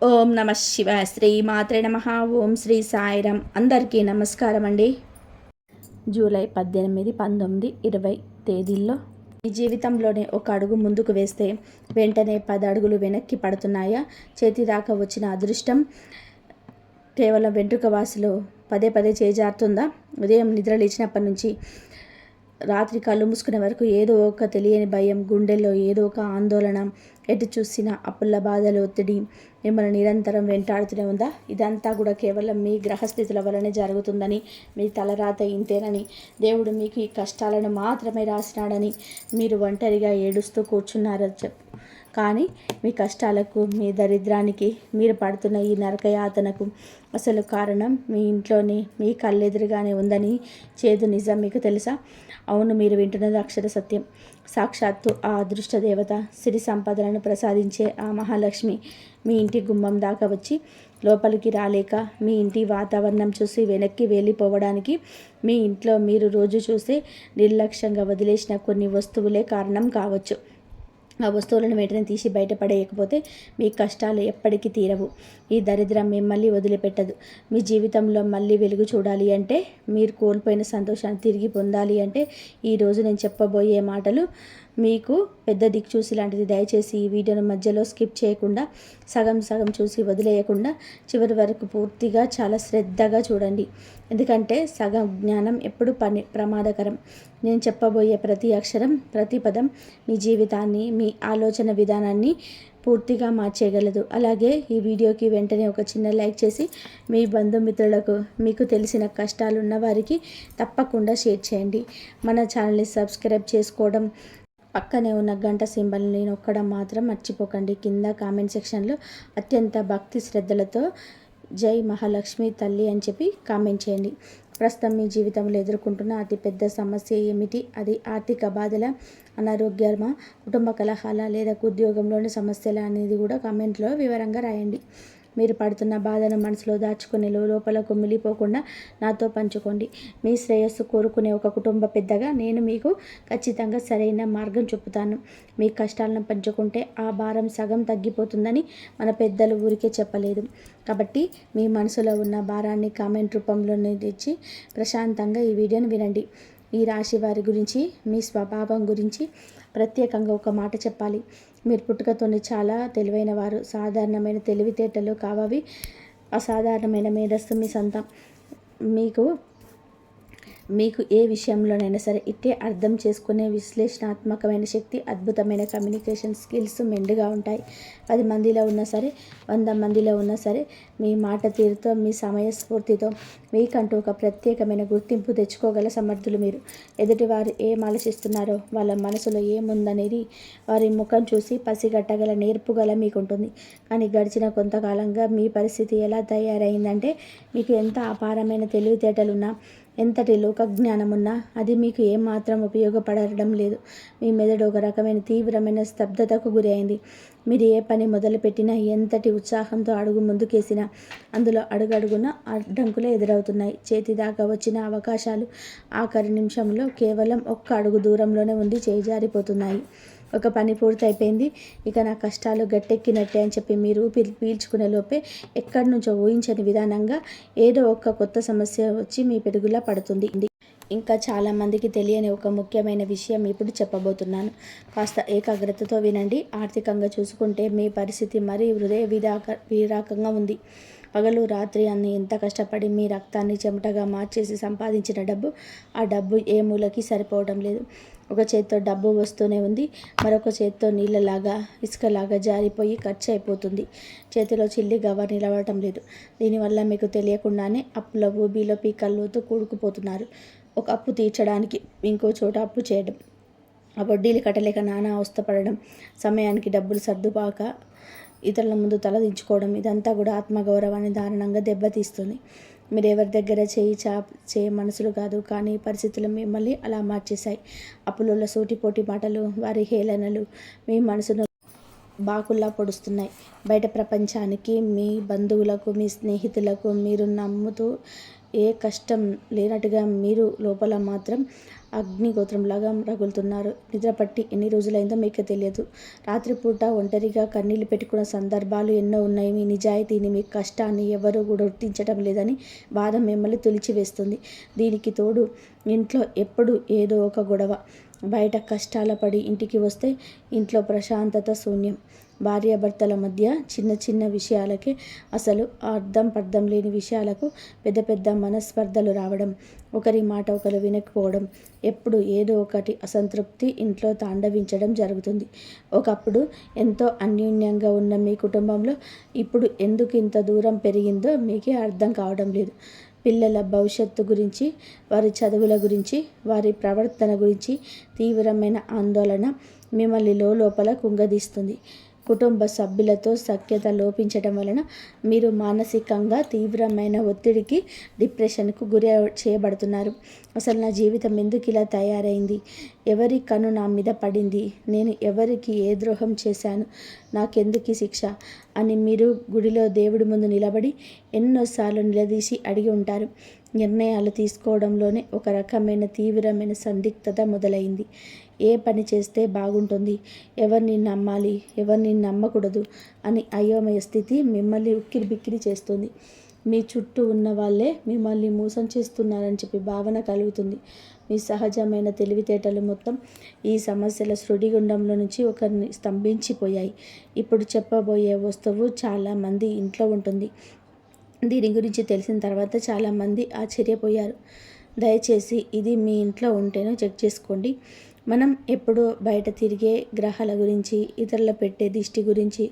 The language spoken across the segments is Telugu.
ఓం నమ శివాయ. శ్రీ మాత్రే నమ. ఓం శ్రీ సాయిరాం. అందరికీ నమస్కారం అండి. జూలై 18, 19, 20 తేదీల్లో మీ జీవితంలోనే ఒక అడుగు ముందుకు వేస్తే వెంటనే 10 అడుగులు వెనక్కి పడుతున్నాయా? చేతి దాకా వచ్చిన అదృష్టం కేవలం వెంట్రుక వాసులో పదే పదే చేజారుతుందా? ఉదయం నిద్ర లేచినప్పటి నుంచి రాత్రి కళ్ళు మూసుకునే వరకు ఏదో ఒక తెలియని భయం, గుండెల్లో ఏదో ఒక ఆందోళన, ఎటు చూసిన అప్పుల బాధలు, ఒత్తిడి మిమ్మల్ని నిరంతరం వెంటాడుతూనే ఉందా? ఇదంతా కూడా కేవలం మీ గ్రహస్థితుల వలనే జరుగుతుందని, మీ తలరాత ఇంతేనని, దేవుడు మీకు ఈ కష్టాలను మాత్రమే రాసినాడని మీరు ఒంటరిగా ఏడుస్తూ కూర్చున్నారని చెప్పు. కానీ మీ కష్టాలకు, మీ దరిద్రానికి, మీరు పడుతున్న ఈ నరకయాతనకు అసలు కారణం మీ ఇంట్లోనే, మీ కళ్ళెదురుగానే ఉందని చేదు నిజం మీకు తెలుసా? అవును, మీరు వింటున్నది అక్షర సత్యం. సాక్షాత్తు ఆ అదృష్ట దేవత, సిరి సంపదలను ప్రసాదించే ఆ మహాలక్ష్మి మీ ఇంటి గుమ్మం దాకా వచ్చి లోపలికి రాలేక మీ ఇంటి వాతావరణం చూసి వెనక్కి వెళ్ళిపోవడానికి మీ ఇంట్లో మీరు రోజు చూసే నిర్లక్ష్యంగా వదిలేసిన కొన్ని వస్తువులే కారణం కావచ్చు. ఆ వస్తువులను వెంటనే తీసి బయటపడేయకపోతే మీ కష్టాలు ఎప్పటికీ తీరవు. ఈ దరిద్రం మిమ్మల్ని వదిలిపెట్టదు. మీ జీవితంలో మళ్ళీ వెలుగు చూడాలి అంటే, మీరు కోల్పోయిన సంతోషాన్ని తిరిగి పొందాలి అంటే, ఈరోజు నేను చెప్పబోయే మాటలు మీకు పెద్ద దిక్చూసి లాంటిది. దయచేసి ఈ వీడియోను మధ్యలో స్కిప్ చేయకుండా, సగం సగం చూసి వదిలేయకుండా చివరి వరకు పూర్తిగా చాలా శ్రద్ధగా చూడండి. ఎందుకంటే సగం జ్ఞానం ఎప్పుడు ప్రమాదకరం. నేను చెప్పబోయే ప్రతి అక్షరం, ప్రతి పదం మీ జీవితాన్ని, మీ ఆలోచన విధానాన్ని పూర్తిగా మార్చేయగలదు. అలాగే ఈ వీడియోకి వెంటనే ఒక చిన్న లైక్ చేసి మీ బంధుమిత్రులకు, మీకు తెలిసిన కష్టాలు ఉన్న వారికి తప్పకుండా షేర్ చేయండి. మన ఛానల్ని సబ్స్క్రైబ్ చేసుకోవడం, పక్కనే ఉన్న గంట సింబల్ని నొక్కడం మాత్రం మర్చిపోకండి. కింద కామెంట్ సెక్షన్లో అత్యంత భక్తి శ్రద్ధలతో జై మహాలక్ష్మి తల్లి అని చెప్పి కామెంట్ చేయండి. ప్రస్తుతం మీ జీవితంలో ఎదుర్కొంటున్న అతిపెద్ద సమస్య ఏమిటి? అది ఆర్థిక బాధల, అనారోగ్యమా, కుటుంబ కలహాల, లేదా ఉద్యోగంలోని సమస్యల అనేది కూడా కామెంట్లో వివరంగా రాయండి. మీరు పడుతున్న బాధను మనసులో దాచుకుని లోపల కుమిలిపోకుండా నాతో పంచుకోండి. మీ శ్రేయస్సు కోరుకునే ఒక కుటుంబ పెద్దగా నేను మీకు ఖచ్చితంగా సరైన మార్గం చూపుతాను. మీ కష్టాలను పంచుకుంటే ఆ భారం సగం తగ్గిపోతుందని మన పెద్దలు ఊరికే చెప్పలేదు. కాబట్టి మీ మనసులో ఉన్న భారాన్ని కామెంట్ రూపంలోనే తెచ్చి ప్రశాంతంగా ఈ వీడియోని వినండి. ఈ రాశి వారి గురించి, మీ స్వభావం గురించి ప్రత్యేకంగా ఒక మాట చెప్పాలి. మీరు పుట్టుకతోనే చాలా తెలివైన వారు. సాధారణమైన తెలివితేటలు కావవి. అసాధారణమైన మేధస్సు మీ సొంతం. మీకు ఏ విషయంలోనైనా సరే ఇట్టే అర్థం చేసుకునే విశ్లేషణాత్మకమైన శక్తి, అద్భుతమైన కమ్యూనికేషన్ స్కిల్స్ మెండుగా ఉంటాయి. 10 మందిలో ఉన్నా సరే, 100 మందిలో ఉన్నా సరే, మీ మాట తీరుతో, మీ సమయస్ఫూర్తితో మీకంటూ ఒక ప్రత్యేకమైన గుర్తింపు తెచ్చుకోగల సమర్థులు మీరు. ఎదుటివారు ఏం ఆలోచిస్తున్నారో, వాళ్ళ మనసులో ఏముందనేది వారి ముఖం చూసి పసిగట్టగల నేర్పుగల మీకుంటుంది. కానీ గడిచిన కొంతకాలంగా మీ పరిస్థితి ఎలా తయారైందంటే, మీకు ఎంత అపారమైన తెలివితేటలున్నా, ఎంతటి లోకజ్ఞానం ఉన్నా అది మీకు ఏమాత్రం ఉపయోగపడడం లేదు. మీ మెదడు ఒక రకమైన తీవ్రమైన స్తబ్దతకు గురి అయింది. మీరు ఏ పని మొదలుపెట్టినా, ఎంతటి ఉత్సాహంతో అడుగు ముందుకేసినా అందులో అడుగడుగున అడ్డంకులే ఎదురవుతున్నాయి. చేతి దాకా వచ్చిన అవకాశాలు ఆఖరి నిమిషంలో కేవలం ఒక్క అడుగు దూరంలోనే ఉండి చేజారిపోతున్నాయి. ఒక పని పూర్తయిపోయింది, ఇక నా కష్టాలు గట్టెక్కినట్టే అని చెప్పి మీరు ఊపిరి పీల్చుకునే లోపే ఎక్కడి నుంచో ఊహించని విధానంగా ఏదో ఒక కొత్త సమస్య వచ్చి మీ పెరుగులా పడుతుంది. ఇంకా చాలామందికి తెలియని ఒక ముఖ్యమైన విషయం ఇప్పుడు చెప్పబోతున్నాను. కాస్త ఏకాగ్రతతో వినండి. ఆర్థికంగా చూసుకుంటే మీ పరిస్థితి మరీ హృదయ విరాకంగా ఉంది. పగలు రాత్రి అన్ని ఎంత కష్టపడి మీ రక్తాన్ని చెమటగా మార్చేసి సంపాదించిన డబ్బు, ఆ డబ్బు ఏ మూలకి సరిపోవడం లేదు. ఒక చేత్తో డబ్బు వస్తూనే ఉంది, మరొక చేత్తో నీళ్ళలాగా, ఇసుకలాగా జారిపోయి ఖర్చు అయిపోతుంది. చేతిలో చిల్లి గవ్వ నిలవటం లేదు. దీనివల్ల మీకు తెలియకుండానే అప్పుల ఊబిలో పీకల్లోతూ కూడుకుపోతున్నారు. ఒక అప్పు తీర్చడానికి ఇంకో చోట అప్పు చేయడం, ఆ వడ్డీలు కట్టలేక నానా అవస్థపడడం, సమయానికి డబ్బులు సర్దుబాక ఇతరుల ముందు తలదించుకోవడం, ఇదంతా కూడా ఆత్మగౌరవాన్ని దారుణంగా దెబ్బతీస్తుంది. మీరు ఎవరి దగ్గర చేయ మనసులు కాదు, కానీ పరిస్థితులు మిమ్మల్ని అలా మార్చేశాయి. అప్పులలో సూటిపోటి మాటలు, వారి హేళనలు మీ మనసును బాకుల్లా పొడుస్తున్నాయి. బయట ప్రపంచానికి, మీ బంధువులకు, మీ స్నేహితులకు మీరు నమ్ముతూ ఏ కష్టం లేనట్టుగా మీరు లోపల మాత్రం అగ్నిగోత్రంలాగా రగులుతున్నారు. నిద్రపట్టి ఎన్ని రోజులైందో మీకు తెలియదు. రాత్రిపూట ఒంటరిగా కన్నీళ్లు పెట్టుకున్న సందర్భాలు ఎన్నో ఉన్నాయి. మీ నిజాయితీని, మీ కష్టాన్ని ఎవరు గుర్తించడం లేదని బాధ మిమ్మల్ని తొలిచివేస్తుంది. దీనికి తోడు ఇంట్లో ఎప్పుడు ఏదో ఒక గొడవ. బయట కష్టాల పడి ఇంటికి వస్తే ఇంట్లో ప్రశాంతత శూన్యం. భార్యాభర్తల మధ్య చిన్న చిన్న విషయాలకే, అసలు అర్థం లేని విషయాలకు పెద్ద పెద్ద మనస్పర్ధలు రావడం, ఒకరి మాట ఒకరు వినకపోవడం, ఎప్పుడు ఏదో ఒకటి అసంతృప్తి ఇంట్లో తాండవించడం జరుగుతుంది. ఒకప్పుడు ఎంతో అన్యోన్యంగా ఉన్న మీ కుటుంబంలో ఇప్పుడు ఎందుకు ఇంత దూరం పెరిగిందో మీకే అర్థం కావడం లేదు. పిల్లల భవిష్యత్తు గురించి, వారి చదువుల గురించి, వారి ప్రవర్తన గురించి తీవ్రమైన ఆందోళన మిమ్మల్ని లోపల కుంగదీస్తుంది. కుటుంబ సభ్యులతో సఖ్యత లోపించడం వలన మీరు మానసికంగా తీవ్రమైన ఒత్తిడికి, డిప్రెషన్కు గురి చేయబడుతున్నారు. అసలు నా జీవితం ఎందుకు ఇలా తయారైంది? ఎవరి కన్ను నా మీద పడింది? నేను ఎవరికి ఏ ద్రోహం చేశాను? నాకెందుకు శిక్ష అని మీరు గుడిలో దేవుడి ముందు నిలబడి ఎన్నోసార్లు నిలదీసి అడిగి ఉంటారు. నిర్ణయాలు తీసుకోవడంలోనే ఒక రకమైన తీవ్రమైన సందిగ్ధత మొదలైంది. ఏ పని చేస్తే బాగుంటుంది, ఎవరిని నమ్మాలి, ఎవరిని నమ్మకూడదు అని అయోమయ స్థితి మిమ్మల్ని ఉక్కిరిబిక్కిరి చేస్తుంది. మీ చుట్టూ ఉన్న వాళ్ళే మిమ్మల్ని మోసం చేస్తున్నారని చెప్పి భావన కలుగుతుంది. మీ సహజమైన తెలివితేటలు మొత్తం ఈ సమస్యల సుడిగుండంలో నుంచి ఒకరిని స్తంభించిపోయాయి. ఇప్పుడు చెప్పబోయే వస్తువు చాలామంది ఇంట్లో ఉంటుంది. దీని గురించి తెలిసిన తర్వాత చాలామంది ఆశ్చర్యపోయారు. దయచేసి ఇది మీ ఇంట్లో ఉంటేనే చెక్ చేసుకోండి. మనం ఎప్పుడూ బయట తిరిగే గ్రహాల గురించి, ఇతరుల పెట్టే దిష్టి గురించి,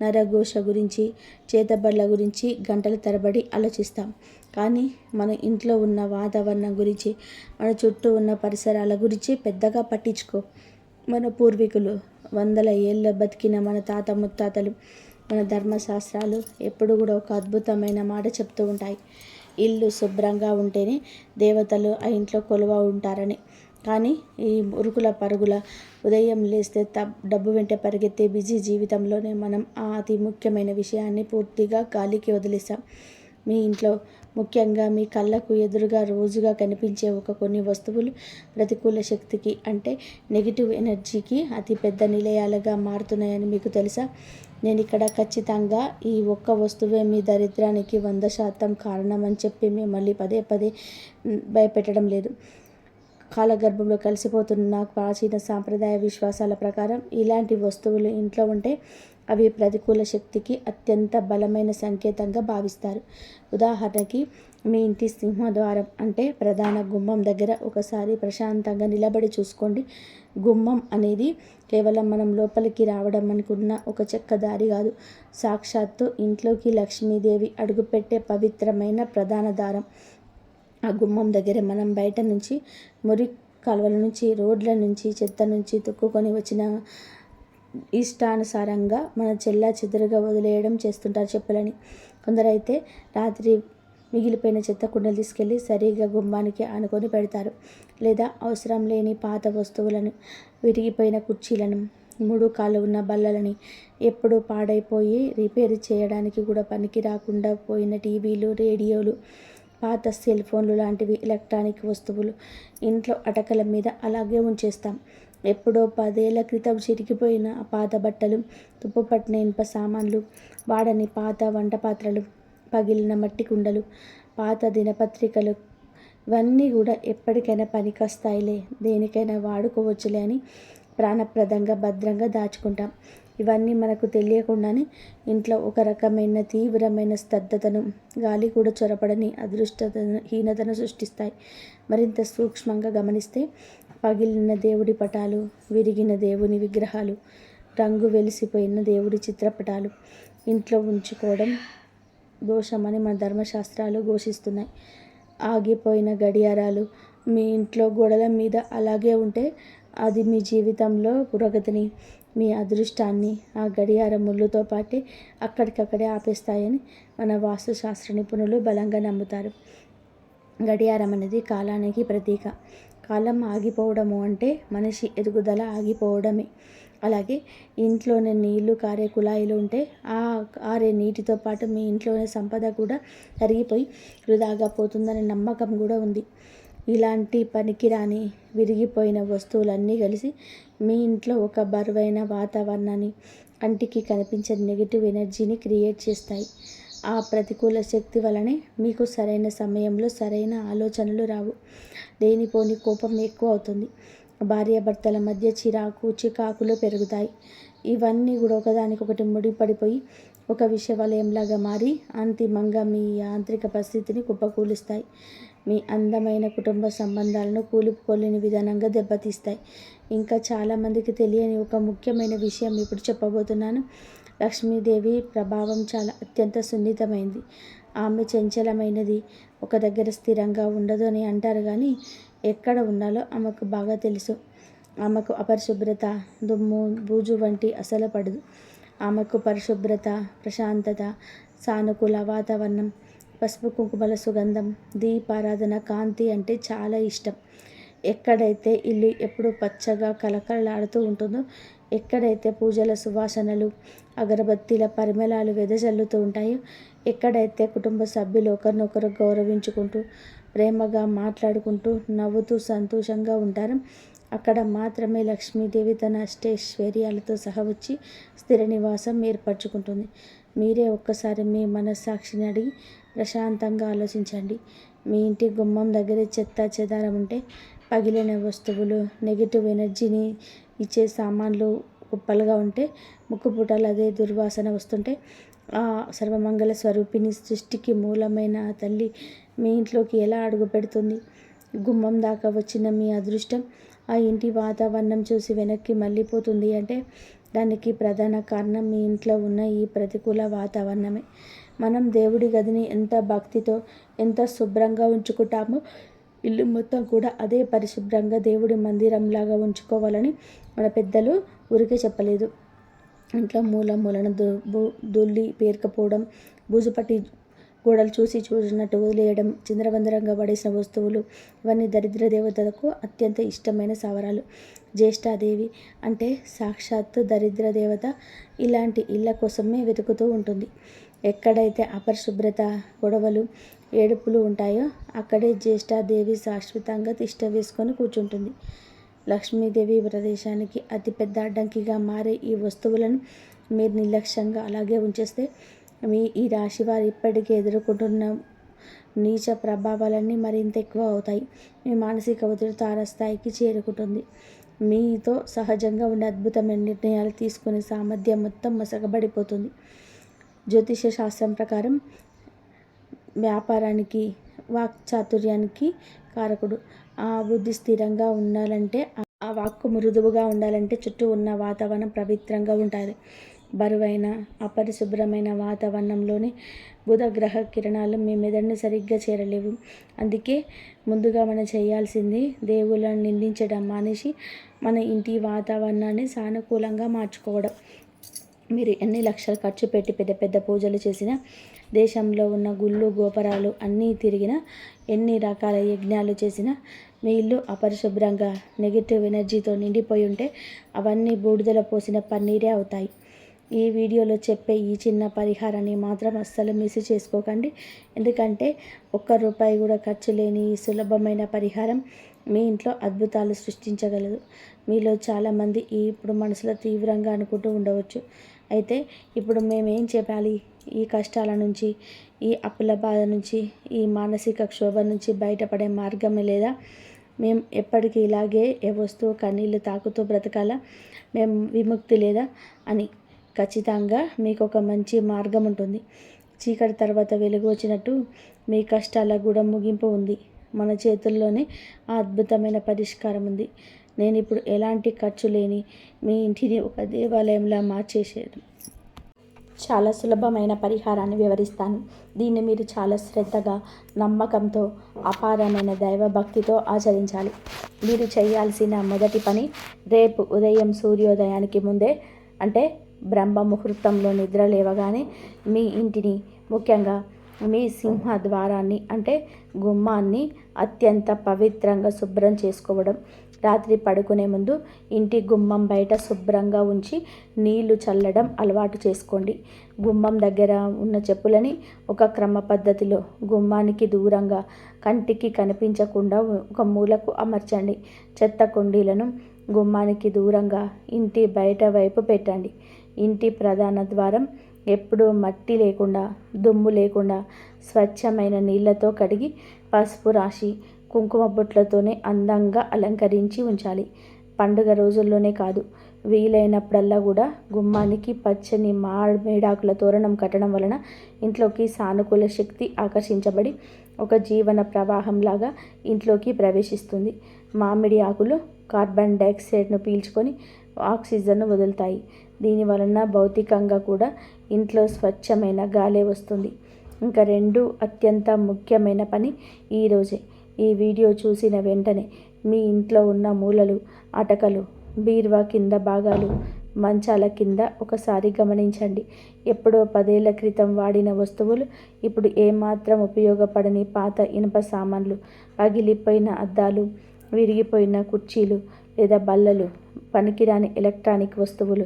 నరఘోష గురించి, చేతబడుల గురించి గంటల తరబడి ఆలోచిస్తాం. కానీ మన ఇంట్లో ఉన్న వాతావరణం గురించి, మన చుట్టూ ఉన్న పరిసరాల గురించి పెద్దగా పట్టించుకో. మన పూర్వీకులు, వందల ఏళ్ళ బతికిన మన తాత ముత్తాతలు, మన ధర్మశాస్త్రాలు ఎప్పుడు కూడా ఒక అద్భుతమైన మాట చెప్తూ ఉంటాయి. ఇల్లు శుభ్రంగా ఉంటేనే దేవతలు ఆ ఇంట్లో కొలువ ఉంటారని. కానీ ఈ ఉరుకుల పరుగుల ఉదయం లేస్తే డబ్బు వెంట పరిగెత్తే బిజీ జీవితంలోనే మనం ఆ అతి ముఖ్యమైన విషయాన్ని పూర్తిగా గాలికి వదిలేసాం. మీ ఇంట్లో, ముఖ్యంగా మీ కళ్ళకు ఎదురుగా రోజుగా కనిపించే కొన్ని వస్తువులు ప్రతికూల శక్తికి, అంటే నెగిటివ్ ఎనర్జీకి అతిపెద్ద నిలయాలుగా మారుతున్నాయని మీకు తెలుసా? నేను ఇక్కడ ఖచ్చితంగా ఈ ఒక్క వస్తువే మీ దరిద్రానికి 100% కారణమని చెప్పి మిమ్మల్ని పదే పదే భయపెట్టడం లేదు. కాలగర్భంలో కలిసిపోతున్న ప్రాచీన సాంప్రదాయ విశ్వాసాల ప్రకారం ఇలాంటి వస్తువులు ఇంట్లో ఉంటే అవి ప్రతికూల శక్తికి అత్యంత బలమైన సంకేతంగా భావిస్తారు. ఉదాహరణకి, మీ ఇంటి సింహద్వారం అంటే ప్రధాన గుమ్మం దగ్గర ఒకసారి ప్రశాంతంగా నిలబడి చూసుకోండి. గుమ్మం అనేది కేవలం మనం లోపలికి రావడం అనుకున్న ఒక చెక్క దారి కాదు. సాక్షాత్తు ఇంట్లోకి లక్ష్మీదేవి అడుగుపెట్టే పవిత్రమైన ప్రధాన ద్వారం. ఆ గుమ్మం దగ్గర మనం బయట నుంచి, మురి కాలువల నుంచి, రోడ్ల నుంచి, చెత్త నుంచి తొక్కుకొని వచ్చిన ఇష్టానుసారంగా మన చెల్లా చెదురుగా వదిలేయడం చేస్తుంటారు చెప్పులని. కొందరైతే రాత్రి మిగిలిపోయిన చెత్త కుండలు తీసుకెళ్ళి సరిగా గుమ్మానికి ఆనుకొని పెడతారు. లేదా అవసరం లేని పాత వస్తువులను, విరిగిపోయిన కుర్చీలను, 3 కాళ్ళు ఉన్న బల్లలని, ఎప్పుడూ పాడైపోయి రిపేర్ చేయడానికి కూడా పనికి రాకుండా పోయిన టీవీలు, రేడియోలు, పాత సెల్ ఫోన్లు లాంటివి ఎలక్ట్రానిక్ వస్తువులు ఇంట్లో అటకల మీద అలాగే ఉంచేస్తాం. ఎప్పుడో 10 ఏళ్ల క్రితం చిరిగిపోయిన పాత బట్టలు, తుప్పుపట్టిన ఇనుప సామాన్లు, వాడని పాత వంట పాత్రలు, పగిలిన మట్టి కుండలు, పాత దినపత్రికలు, ఇవన్నీ కూడా ఎప్పటికైనా పనికొస్తాయిలే, దేనికైనా వాడుకోవచ్చులే అని ప్రాణప్రదంగా భద్రంగా దాచుకుంటాం. ఇవన్నీ మనకు తెలియకుండానే ఇంట్లో ఒక రకమైన తీవ్రమైన స్తబ్దతను, గాలి కూడా చొరబడని హీనతను సృష్టిస్తాయి. మరింత సూక్ష్మంగా గమనిస్తే పగిలిన దేవుడి పటాలు, విరిగిన దేవుని విగ్రహాలు, రంగు వెలిసిపోయిన దేవుడి చిత్రపటాలు ఇంట్లో ఉంచుకోవడం దోషమని మన ధర్మశాస్త్రాలు ఘోషిస్తున్నాయి. ఆగిపోయిన గడియారాలు మీ ఇంట్లో గోడల మీద అలాగే ఉంటే అది మీ జీవితంలో పురోగతిని, మీ అదృష్టాన్ని ఆ గడియార ముళ్ళుతో పాటే అక్కడికక్కడే ఆపేస్తాయని మన వాస్తుశాస్త్ర నిపుణులు బలంగా నమ్ముతారు. గడియారం అనేది కాలానికి ప్రతీక. కాలం ఆగిపోవడము అంటే మనిషి ఎదుగుదల ఆగిపోవడమే. అలాగే ఇంట్లోనే నీళ్లు కారే కుళాయిలు ఉంటే ఆ కారే నీటితో పాటు మీ ఇంట్లోనే సంపద కూడా కరిగిపోయి వృధాగా పోతుందనే నమ్మకం కూడా ఉంది. ఇలాంటి పనికిరాని విరిగిపోయిన వస్తువులన్నీ కలిసి మీ ఇంట్లో ఒక బరువైన వాతావరణాన్ని, కంటికి కనిపించని నెగిటివ్ ఎనర్జీని క్రియేట్ చేస్తాయి. ఆ ప్రతికూల శక్తి వలనే మీకు సరైన సమయంలో సరైన ఆలోచనలు రావు. లేనిపోని కోపం ఎక్కువ అవుతుంది. భార్యాభర్తల మధ్య చికాకులు పెరుగుతాయి. ఇవన్నీ కూడా ఒకదానికొకటి ముడిపడిపోయి ఒక విషవలయంలాగా మారి అంతిమంగా మీ యాంత్రిక పరిస్థితిని కుప్పకూలుస్తాయి. మీ అందమైన కుటుంబ సంబంధాలను కూలిపోలేని విధానంగా దెబ్బతీస్తాయి. ఇంకా చాలామందికి తెలియని ఒక ముఖ్యమైన విషయం ఇప్పుడు చెప్పబోతున్నాను. లక్ష్మీదేవి ప్రభావం చాలా అత్యంత సున్నితమైంది. ఆమె చంచలమైనది, ఒక దగ్గర స్థిరంగా ఉండదు అని అంటారు, కానీ ఎక్కడ ఉండాలో ఆమెకు బాగా తెలుసు. ఆమెకు అపరిశుభ్రత, దుమ్ము, బూజు వంటి అసలు పడదు. ఆమెకు పరిశుభ్రత, ప్రశాంతత, సానుకూల వాతావరణం, పసుపు కుంకుమల సుగంధం, దీపారాధన, కాంతి అంటే చాలా ఇష్టం. ఎక్కడైతే ఇల్లు ఎప్పుడు పచ్చగా కలకలలాడుతూ ఉంటుందో, ఎక్కడైతే పూజల సువాసనలు, అగరబత్తీల పరిమళాలు వెదజల్లుతూ ఉంటాయో, ఎక్కడైతే కుటుంబ సభ్యులు ఒకరినొకరు గౌరవించుకుంటూ ప్రేమగా మాట్లాడుకుంటూ నవ్వుతూ సంతోషంగా ఉంటారో, అక్కడ మాత్రమే లక్ష్మీదేవి తన అష్టైశ్వర్యాలతో సహా వచ్చి స్థిర నివాసం ఏర్పరచుకుంటుంది. మీరే ఒక్కసారి మీ మనస్సాక్షిని అడిగి ప్రశాంతంగా ఆలోచించండి. మీ ఇంటి గుమ్మం దగ్గర చెత్త చెదారం ఉంటే, పగిలిన వస్తువులు, నెగిటివ్ ఎనర్జీని ఇచ్చే సామాన్లు కుప్పలుగా ఉంటే, ముక్కుపుటలు అదే దుర్వాసన వస్తుంటే, ఆ సర్వమంగళ స్వరూపిణి, సృష్టికి మూలమైన తల్లి మీ ఇంట్లోకి ఎలా అడుగు పెడుతుంది? గుమ్మం దాకా వచ్చిన మీ అదృష్టం ఆ ఇంటి వాతావరణం చూసి వెనక్కి మళ్ళీపోతుంది అంటే, దానికి ప్రధాన కారణం మీ ఇంట్లో ఉన్న ఈ ప్రతికూల వాతావరణమే. మనం దేవుడి గదిని ఎంత భక్తితో, ఎంత శుభ్రంగా ఉంచుకుంటామో, ఇల్లు మొత్తం కూడా అదే పరిశుభ్రంగా దేవుడి మందిరంలాగా ఉంచుకోవాలని మన పెద్దలు ఊరికే చెప్పలేదు. ఇంట్లో మూలన దొల్లి పేరుకపోవడం, బూజుపట్టి గోడలు చూసినట్టు వదిలేయడం, చిందరవందరంగా పడేసిన వస్తువులు, ఇవన్నీ దరిద్ర దేవతలకు అత్యంత ఇష్టమైన సావరాలు. జ్యేష్ఠాదేవి అంటే సాక్షాత్తు దరిద్ర దేవత ఇలాంటి ఇళ్ళ కోసమే వెతుకుతూ ఉంటుంది. ఎక్కడైతే అపరిశుభ్రత, గొడవలు, ఏడుపులు ఉంటాయో, అక్కడే జ్యేష్ఠాదేవి శాశ్వతంగా తిష్ట వేసుకొని కూర్చుంటుంది. లక్ష్మీదేవి ప్రదేశానికి అతిపెద్ద అడ్డంకిగా మారే ఈ వస్తువులను మీరు నిర్లక్ష్యంగా అలాగే ఉంచేస్తే, మీ ఈ రాశి వారు ఇప్పటికే ఎదుర్కొంటున్న నీచ ప్రభావాలన్నీ మరింత ఎక్కువ అవుతాయి. మీ మానసిక ఒత్తిడి తారస్థాయికి చేరుకుంటుంది. మీతో సహజంగా ఉండే అద్భుతమైన నిర్ణయాలు తీసుకునే సామర్థ్యం మొత్తం మసకబడిపోతుంది. జ్యోతిష శాస్త్రం ప్రకారం వ్యాపారానికి, వాక్చాతుర్యానికి కారకుడు. ఆ బుద్ధి స్థిరంగా ఉండాలంటే, ఆ వాక్కు మృదువుగా ఉండాలంటే చుట్టూ ఉన్న వాతావరణం పవిత్రంగా ఉండాలి. బరువైన, అపరిశుభ్రమైన వాతావరణంలోనే బుధ గ్రహ కిరణాలు మీ మెదడుని సరిగ్గా చేరలేవు. అందుకే ముందుగా మనం చేయాల్సింది దేవుళ్ళని నిందించడం మానేసి మన ఇంటి వాతావరణాన్ని సానుకూలంగా మార్చుకోవడం. మీరు ఎన్ని లక్షలు ఖర్చు పెట్టి పెద్ద పెద్ద పూజలు చేసినా, దేశంలో ఉన్న గుళ్ళు గోపురాలు అన్నీ తిరిగినా, ఎన్ని రకాల యజ్ఞాలు చేసినా, మీ ఇల్లు అపరిశుభ్రంగా నెగిటివ్ ఎనర్జీతో నిండిపోయి ఉంటే, అవన్నీ బూడిదలో పోసిన పన్నీరే అవుతాయి. ఈ వీడియోలో చెప్పే ఈ చిన్న పరిహారాన్ని మాత్రం అస్సలు మిస్ చేసుకోకండి. ఎందుకంటే ₹1 కూడా ఖర్చు లేని ఈ సులభమైన పరిహారం మీ ఇంట్లో అద్భుతాలు సృష్టించగలదు. మీలో చాలామంది ఇప్పుడు మనసులో తీవ్రంగా అనుకుంటూ ఉండవచ్చు, అయితే ఇప్పుడు మేమేం చెప్పాలి? ఈ కష్టాల నుంచి, ఈ అప్పుల బాధ నుంచి, ఈ మానసిక క్షోభ నుంచి బయటపడే మార్గమే లేదా? మేము ఎప్పటికీ ఇలాగే ఏ వస్తువు కన్నీళ్ళు తాకుతూ బ్రతకాలా? మేము విముక్తి లేదా అని. ఖచ్చితంగా మీకు ఒక మంచి మార్గం ఉంటుంది. చీకటి తర్వాత వెలుగు వచ్చినట్టు మీ కష్టాలకు కూడా ముగింపు ఉంది. మన చేతుల్లోనే ఆ అద్భుతమైన పరిష్కారం ఉంది. నేను ఇప్పుడు ఎలాంటి ఖర్చు లేని మీ ఇంటిని ఒక దేవాలయంలా మార్చేసాను. చాలా సులభమైన పరిహారాన్ని వివరిస్తాను. దీన్ని మీరు చాలా శ్రద్ధగా, నమ్మకంతో, అపారమైన దైవభక్తితో ఆచరించాలి. మీరు చేయాల్సిన మొదటి పని, రేపు ఉదయం సూర్యోదయానికి ముందే, అంటే బ్రహ్మ ముహూర్తంలో నిద్ర లేవగానే మీ ఇంటిని, ముఖ్యంగా మీ సింహద్వారాన్ని అంటే గుమ్మాన్ని అత్యంత పవిత్రంగా శుభ్రం చేసుకోవడం. రాత్రి పడుకునే ముందు ఇంటి గుమ్మం బయట శుభ్రంగా ఉంచి నీళ్లు చల్లడం అలవాటు చేసుకోండి. గుమ్మం దగ్గర ఉన్న చెప్పులని ఒక క్రమ పద్ధతిలో గుమ్మానికి దూరంగా కంటికి కనిపించకుండా ఒక మూలకు అమర్చండి. చెత్త కుండీలను గుమ్మానికి దూరంగా ఇంటి బయట వైపు పెట్టండి. ఇంటి ప్రధాన ద్వారం ఎప్పుడూ మట్టి లేకుండా, దుమ్ము లేకుండా స్వచ్ఛమైన నీళ్లతో కడిగి పసుపు రాసి కుంకుమ బొట్లతోనే అందంగా అలంకరించి ఉంచాలి. పండుగ రోజుల్లోనే కాదు, వీలైనప్పుడల్లా కూడా గుమ్మానికి పచ్చని మేడాకుల తోరణం కట్టడం వలన ఇంట్లోకి సానుకూల శక్తి ఆకర్షించబడి ఒక జీవన ప్రవాహంలాగా ఇంట్లోకి ప్రవేశిస్తుంది. మామిడి ఆకులు కార్బన్ డైఆక్సైడ్ను పీల్చుకొని ఆక్సిజన్ను వదులుతాయి. దీని వలన భౌతికంగా కూడా ఇంట్లో స్వచ్ఛమైన గాలే వస్తుంది. ఇంకా రెండు అత్యంత ముఖ్యమైన పని ఈరోజే. ఈ వీడియో చూసిన వెంటనే మీ ఇంట్లో ఉన్న మూలలు, అటకలు, బీరువా కింద భాగాలు, మంచాల కింద ఒకసారి గమనించండి. ఎప్పుడో 10 ఏళ్ల క్రితం వాడిన వస్తువులు, ఇప్పుడు ఏమాత్రం ఉపయోగపడని పాత ఇనుప సామాన్లు, పగిలిపోయిన అద్దాలు, విరిగిపోయిన కుర్చీలు లేదా బల్లలు, పనికిరాని ఎలక్ట్రానిక్ వస్తువులు,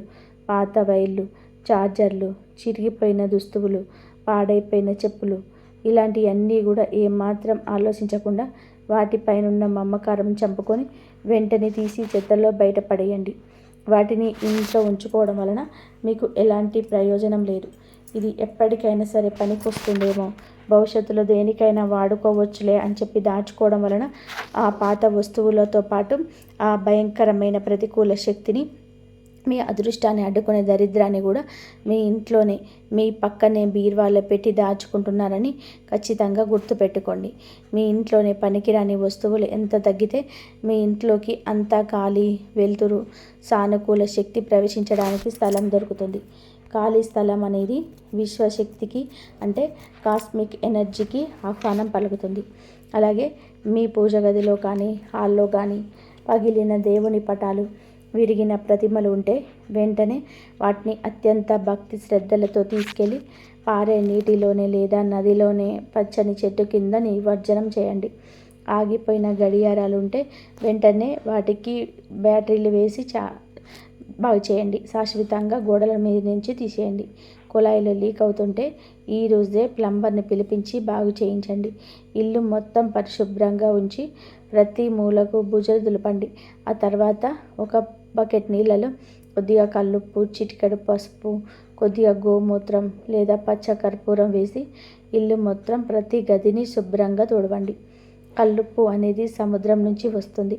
పాత వైర్లు, చార్జర్లు, చిరిగిపోయిన దుస్తువులు, పాడైపోయిన చెప్పులు, ఇలాంటివన్నీ కూడా ఏమాత్రం ఆలోచించకుండా వాటిపైనున్న మమకారం చంపుకొని వెంటనే తీసి చెత్తలో బయటపడేయండి. వాటిని ఇంట్లో ఉంచుకోవడం వలన మీకు ఎలాంటి ప్రయోజనం లేదు. ఇది ఎప్పటికైనా సరే పనికొస్తుందేమో, భవిష్యత్తులో దేనికైనా వాడుకోవచ్చులే అని చెప్పి దాచుకోవడం వలన ఆ పాత వస్తువులతో పాటు ఆ భయంకరమైన ప్రతికూల శక్తిని, మీ అదృష్టాన్ని అడ్డుకునే దరిద్రాన్ని కూడా మీ ఇంట్లోనే, మీ పక్కనే బీరువాలో పెట్టి దాచుకుంటున్నారని ఖచ్చితంగా గుర్తుపెట్టుకోండి. మీ ఇంట్లోనే పనికిరాని వస్తువులు ఎంత తగ్గితే మీ ఇంట్లోకి అంతా ఖాళీ, వెలుతురు, సానుకూల శక్తి ప్రవేశించడానికి స్థలం దొరుకుతుంది. ఖాళీ స్థలం అనేది విశ్వశక్తికి, అంటే కాస్మిక్ ఎనర్జీకి ఆహ్వానం పలుకుతుంది. అలాగే మీ పూజ గదిలో కానీ, హాల్లో కానీ పగిలిన దేవుని పటాలు, విరిగిన ప్రతిమలు ఉంటే వెంటనే వాటిని అత్యంత భక్తి శ్రద్ధలతో తీసుకెళ్ళి పారే నీటిలోనే లేదా నదిలోనే పచ్చని చెట్టు కింద నిమజ్జనం చేయండి. ఆగిపోయిన గడియారాలు ఉంటే వెంటనే వాటికి బ్యాటరీలు వేసి బాగు చేయండి. శాశ్వతంగా గోడల మీద నుంచి తీసేయండి. కుళాయిలో లీక్ అవుతుంటే ఈ రోజే ప్లంబర్ని పిలిపించి బాగు చేయించండి. ఇల్లు మొత్తం పరిశుభ్రంగా ఉంచి ప్రతి మూలకు బుజలు దులపండి. ఆ తర్వాత ఒక బకెట్ నీళ్ళలో కొద్దిగా కల్లుప్పు, చిటికెడు పసుపు, కొద్దిగా గోమూత్రం లేదా పచ్చ కర్పూరం వేసి ఇల్లు మొత్తం ప్రతి గదిని శుభ్రంగా తుడవండి. కల్లుప్పు అనేది సముద్రం నుంచి వస్తుంది.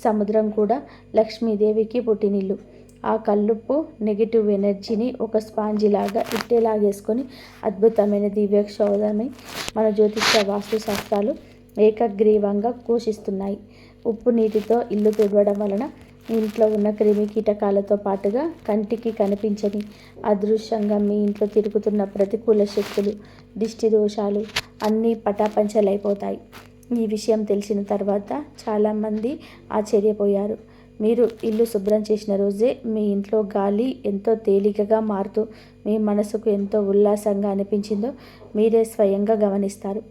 సముద్రం కూడా లక్ష్మీదేవికి పుట్టినిల్లు. ఆ కల్లుప్పు నెగిటివ్ ఎనర్జీని ఒక స్పాంజిలాగా ఇట్టేలాగేసుకొని అద్భుతమైన దివ్యక్షోధమై మన జ్యోతిష్య వాస్తు శాస్త్రాలు ఏకగ్రీవంగా పోషిస్తున్నాయి. ఉప్పు నీటితో ఇల్లు తుడవడం వలన ఇంట్లో ఉన్న క్రిమి కీటకాలతో పాటుగా కంటికి కనిపించని అదృశ్యంగా మీ ఇంట్లో తిరుగుతున్న ప్రతికూల శక్తులు, దిష్టి దోషాలు అన్నీ పటాపంచలైపోతాయి. ఈ విషయం తెలిసిన తర్వాత చాలామంది ఆశ్చర్యపోయారు. మీరు ఇల్లు శుభ్రం చేసిన రోజే మీ ఇంట్లో గాలి ఎంతో తేలికగా మారుతూ మీ మనసుకు ఎంతో ఉల్లాసంగా అనిపించిందో మీరే స్వయంగా గమనిస్తారు.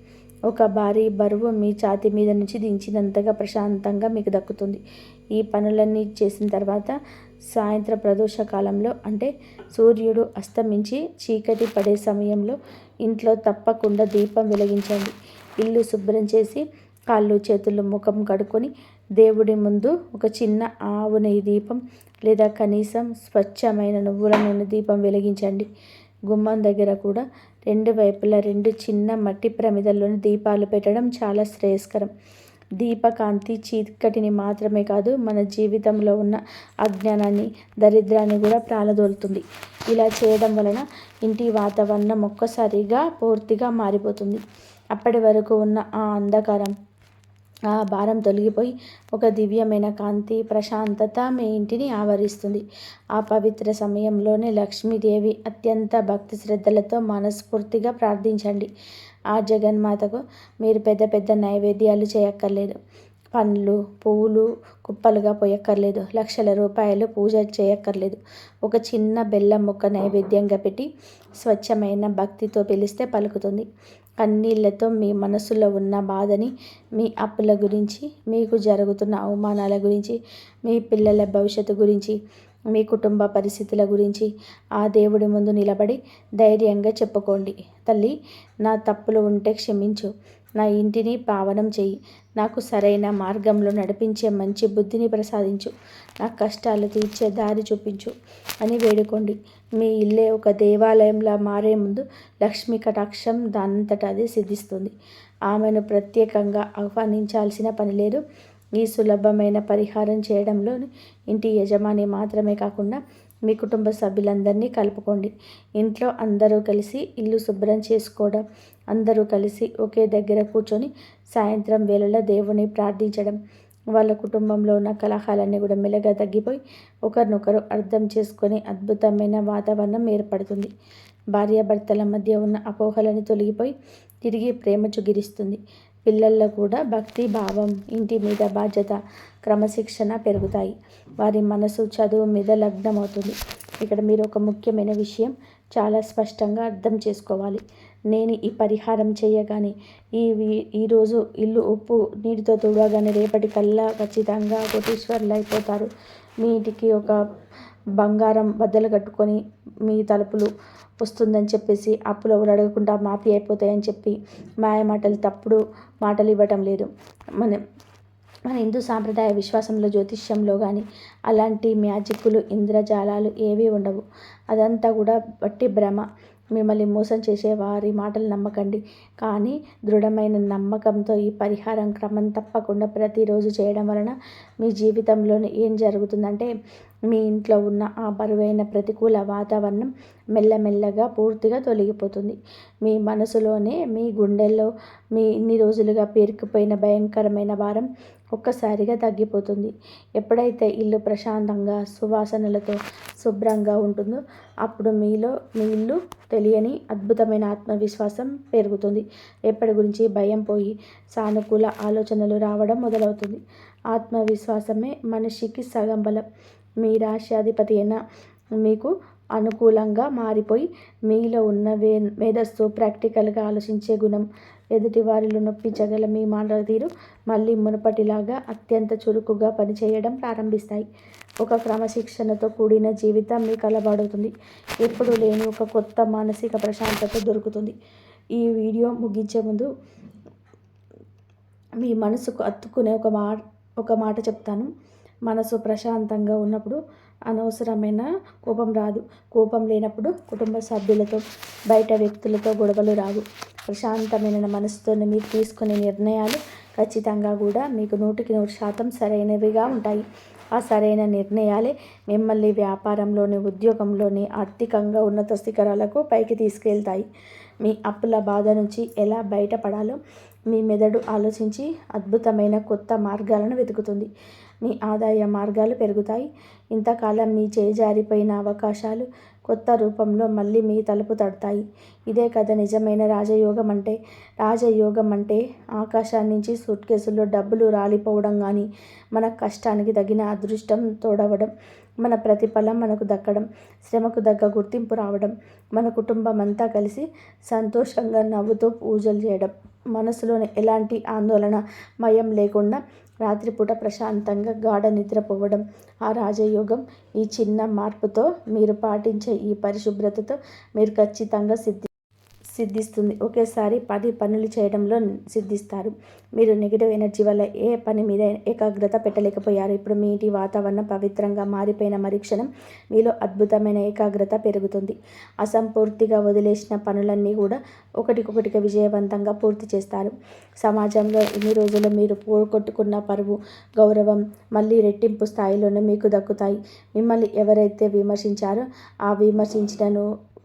ఒక భారీ బరువు మీ ఛాతీ మీద నుంచి దించినంతగా ప్రశాంతంగా మీకు దక్కుతుంది. ఈ పనులన్నీ చేసిన తర్వాత సాయంత్ర ప్రదోష కాలంలో, అంటే సూర్యుడు అస్తమించి చీకటి పడే సమయంలో ఇంట్లో తప్పకుండా దీపం వెలిగించండి. ఇల్లు శుభ్రం చేసి కాళ్ళు, చేతులు, ముఖం కడుక్కొని దేవుడి ముందు ఒక చిన్న ఆవు నెయ్యి దీపం లేదా కనీసం స్వచ్ఛమైన నువ్వుల నూనె దీపం వెలిగించండి. గుమ్మం దగ్గర కూడా 2 వైపులా 2 చిన్న మట్టి ప్రమిదల్లోని దీపాలు పెట్టడం చాలా శ్రేయస్కరం. దీపకాంతి చీకటిని మాత్రమే కాదు, మన జీవితంలో ఉన్న అజ్ఞానాన్ని, దరిద్రాన్ని కూడా ప్రాలదోలుతుంది. ఇలా చేయడం వలన ఇంటి వాతావరణం ఒక్కసారిగా పూర్తిగా మారిపోతుంది. అప్పటి వరకు ఉన్న ఆ అంధకారం, ఆ భారం తొలగిపోయి ఒక దివ్యమైన కాంతి, ప్రశాంతత మీ ఇంటిని ఆవరిస్తుంది. ఆ పవిత్ర సమయంలోనే లక్ష్మీదేవి అత్యంత భక్తి శ్రద్ధలతో మనస్ఫూర్తిగా ప్రార్థించండి. ఆ జగన్మాతకు మీరు పెద్ద పెద్ద నైవేద్యాలు చేయక్కర్లేదు. పండ్లు పువ్వులు కుప్పలుగా పోయక్కర్లేదు, లక్షల రూపాయలు పూజ చేయక్కర్లేదు. ఒక చిన్న బెల్లం ముక్క నైవేద్యంగా పెట్టి స్వచ్ఛమైన భక్తితో పిలిస్తే పలుకుతుంది. కన్నీళ్లతో మీ మనసులో ఉన్న బాధని, మీ అప్పుల గురించి, మీకు జరుగుతున్న అవమానాల గురించి, మీ పిల్లల భవిష్యత్తు గురించి, మీ కుటుంబ పరిస్థితుల గురించి ఆ దేవుడి ముందు నిలబడి ధైర్యంగా చెప్పుకోండి. తల్లి, నా తప్పులు ఉంటే క్షమించు, నా ఇంటిని పావనం చెయ్యి, నాకు సరైన మార్గంలో నడిపించే మంచి బుద్ధిని ప్రసాదించు, నా కష్టాలు తీర్చే దారి చూపించు అని వేడుకోండి. మీ ఇల్లే ఒక దేవాలయంలా మారే ముందు లక్ష్మీ కటాక్షం దానంతట అదే సిద్ధిస్తుంది. ఆమెను ప్రత్యేకంగా ఆహ్వానించాల్సిన పని లేదు. ఈ సులభమైన పరిహారం చేయడంలో ఇంటి యజమాని మాత్రమే కాకుండా మీ కుటుంబ సభ్యులందరినీ కలుపుకోండి. ఇంట్లో అందరూ కలిసి ఇల్లు శుభ్రం చేసుకోవడం, అందరూ కలిసి ఒకే దగ్గర కూర్చొని సాయంత్రం వేళలో దేవుని ప్రార్థించడం, వాళ్ళ కుటుంబంలో ఉన్న కలహాలన్నీ కూడా మెల్లగా తగ్గిపోయి ఒకరినొకరు అర్థం చేసుకొని అద్భుతమైన వాతావరణం ఏర్పడుతుంది. భార్యాభర్తల మధ్య ఉన్న అపోహలను తొలగిపోయి తిరిగి ప్రేమ చుగిరిస్తుంది. పిల్లల్లో కూడా భక్తి భావం, ఇంటి మీద బాధ్యత, క్రమశిక్షణ పెరుగుతాయి. వారి మనసు చదువు మీద లగ్నమవుతుంది. ఇక్కడ మీరు ఒక ముఖ్యమైన విషయం చాలా స్పష్టంగా అర్థం చేసుకోవాలి. నేను ఈ పరిహారం చేయగానే ఈరోజు ఇల్లు ఉప్పు నీటితో తుడవగానే రేపటి కల్లా ఖచ్చితంగా కోటీశ్వరులు అయిపోతారు. మీ ఇంటికి ఒక బంగారం బద్దలు కట్టుకొని మీ తలుపులు వస్తుందని చెప్పేసి అప్పులు ఎవరు అడగకుండా మాఫీ అయిపోతాయని చెప్పి మాయ మాటలు, తప్పుడు మాటలు ఇవ్వటం లేదు. మన హిందూ సాంప్రదాయ విశ్వాసంలో, జ్యోతిష్యంలో కానీ అలాంటి మ్యాజిక్కులు, ఇంద్రజాలాలు ఏవీ ఉండవు. అదంతా కూడా వట్టి భ్రమ. మిమ్మల్ని మోసం చేసే వారి మాటలు నమ్మకండి. కానీ దృఢమైన నమ్మకంతో ఈ పరిహారం క్రమం తప్పకుండా ప్రతిరోజు చేయడం వలన మీ జీవితంలో ఏం జరుగుతుందంటే, మీ ఇంట్లో ఉన్న ఆ బరువైన ప్రతికూల వాతావరణం మెల్లమెల్లగా పూర్తిగా తొలగిపోతుంది. మీ మనసులోనే, మీ గుండెల్లో మీ ఇన్ని రోజులుగా పేరుకుపోయిన భయంకరమైన భారం ఒక్కసారిగా తగ్గిపోతుంది. ఎప్పుడైతే ఇల్లు ప్రశాంతంగా, సువాసనలతో శుభ్రంగా ఉంటుందో అప్పుడు మీ ఇల్లు తెలియని అద్భుతమైన ఆత్మవిశ్వాసం పెరుగుతుంది. ఎప్పటి గురించి భయం పోయి సానుకూల ఆలోచనలు రావడం మొదలవుతుంది. ఆత్మవిశ్వాసమే మనిషికి సగం బలం. మీ రాశ్యాధిపతి అయిన మీకు అనుకూలంగా మారిపోయి మీలో ఉన్న మేధస్సు, ప్రాక్టికల్గా ఆలోచించే గుణం, ఎదుటి వారిలో నొప్పించగల మీ మాట తీరు మళ్ళీ మునుపటిలాగా అత్యంత చురుకుగా పనిచేయడం ప్రారంభిస్తాయి. ఒక క్రమశిక్షణతో కూడిన జీవితం మీకు అలవాడవుతుంది. ఎప్పుడూ లేని ఒక కొత్త మానసిక ప్రశాంతత దొరుకుతుంది. ఈ వీడియో ముగించే ముందు మీ మనసుకు హత్తుకునే ఒక మాట చెప్తాను. మనసు ప్రశాంతంగా ఉన్నప్పుడు అనవసరమైన కోపం రాదు. కోపం లేనప్పుడు కుటుంబ సభ్యులతో, బయట వ్యక్తులతో గొడవలు రావు. ప్రశాంతమైన మనసుతో మీరు తీసుకునే నిర్ణయాలు ఖచ్చితంగా కూడా మీకు 100% సరైనవిగా ఉంటాయి. ఆ సరైన నిర్ణయాలే మిమ్మల్ని వ్యాపారంలోని, ఉద్యోగంలోని, ఆర్థికంగా ఉన్నత శిఖరాలకు పైకి తీసుకెళ్తాయి. మీ అప్పుల బాధ నుంచి ఎలా బయటపడాలో మీ మెదడు ఆలోచించి అద్భుతమైన కొత్త మార్గాలను వెతుకుతుంది. మీ ఆదాయ మార్గాలు పెరుగుతాయి. ఇంతకాలం మీ చేజారిపోయిన అవకాశాలు కొత్త రూపంలో మళ్ళీ మీ తలుపు తడతాయి. ఇదే కదా నిజమైన రాజయోగం అంటే. రాజయోగం అంటే ఆకాశం నుంచి సూట్ కేసుల్లో డబ్బులు రాలిపోవడం కానీ, మన కష్టానికి తగిన అదృష్టం తోడవడం, మన ప్రతిఫలం మనకు దక్కడం, శ్రమకు తగ్గ గుర్తింపు రావడం, మన కుటుంబం అంతా కలిసి సంతోషంగా నవ్వుతూ పూజలు చేయడం, మనసులోని ఎలాంటి ఆందోళన మయం లేకుండా రాత్రిపూట ప్రశాంతంగా గాఢ నిద్రపోవడం. ఆ రాజయోగం ఈ చిన్న మార్పుతో, మీరు పాటించే ఈ పరిశుభ్రతతో మీరు ఖచ్చితంగా సిద్ధిస్తుంది. ఒకేసారి 10 పనులు చేయడంలో సిద్ధిస్తారు. మీరు నెగిటివ్ ఎనర్జీ వల్ల ఏ పని మీద ఏకాగ్రత పెట్టలేకపోయారు. ఇప్పుడు మీ ఇంటి వాతావరణం పవిత్రంగా మారిపోయిన మరుక్షణం మీలో అద్భుతమైన ఏకాగ్రత పెరుగుతుంది. అసంపూర్తిగా వదిలేసిన పనులన్నీ కూడా ఒకటికొకటిగా విజయవంతంగా పూర్తి చేస్తారు. సమాజంలో ఇన్ని రోజులు మీరు పోగొట్టుకున్న పరువు, గౌరవం మళ్ళీ రెట్టింపు స్థాయిలోనే మీకు దక్కుతాయి. మిమ్మల్ని ఎవరైతే విమర్శించారో ఆ విమర్శించిన